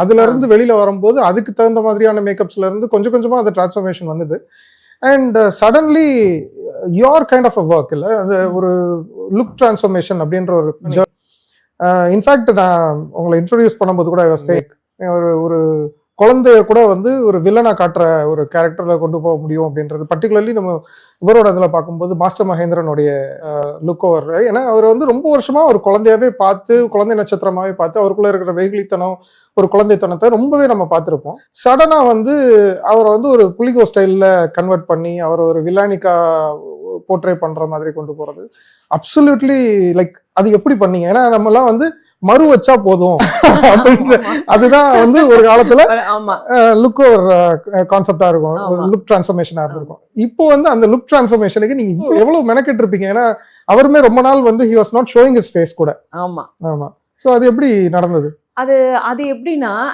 அதுல இருந்து வெளியில வரும்போது அதுக்கு தகுந்த மாதிரியான மேக்கப்ஸ்ல இருந்து கொஞ்சம் கொஞ்சமா அந்த டிரான்ஸ்ஃபர்மேஷன் வந்தது. And suddenly your kind of uh work இல்ல அது ஒரு லுக் டிரான்ஸ்ஃபர்மேஷன் அப்படின்ற ஒரு இன்ஃபேக்ட் நான் உங்களை இன்ட்ரோடியூஸ் பண்ணும்போது கூட ஒரு குழந்தைய கூட வந்து ஒரு வில்லனா காட்டுற ஒரு கேரக்டர்ல கொண்டு போக முடியும் அப்படின்றது பர்டிகுலர்லி நம்ம இவரோட இதுல பார்க்கும்போது மாஸ்டர் மகேந்திரனுடைய லுக் ஓவர். ஏன்னா அவர் வந்து ரொம்ப வருஷமா ஒரு குழந்தையாவே பார்த்து குழந்தை நட்சத்திரமாவே பார்த்து அவருக்குள்ள இருக்கிற வெகுளித்தனம் ஒரு குழந்தைத்தனத்தை ரொம்பவே நம்ம பார்த்துருப்போம். சடனா வந்து அவரை வந்து ஒரு புலிகோ ஸ்டைல்ல கன்வெர்ட் பண்ணி அவர் ஒரு வில்லானிக்கா போர்ட்ரே பண்ற மாதிரி கொண்டு போறது அப்சல்யூட்லி லைக் அது எப்படி பண்ணீங்க? ஏன்னா நம்ம எல்லாம் வந்து மறு வச்சா போதும் அதுதான் வந்து ஒரு காலத்துல லுக் ஒரு கான்செப்டா இருக்கும், லுக் டிரான்ஸ்ஃபர்மேஷனா இருக்கும். இப்போ வந்து அந்த லுக் டிரான்ஸ்ஃபர்மேஷனுக்கு நீங்க எவ்வளவு மெனக்கெட்டு இருப்பீங்க? ஏன்னா அவருமே ரொம்ப நாள் வந்து he was not showing his face கூட. ஆமா ஆமா. சோ அது எப்படி நடந்தது? அது எப்படின்னா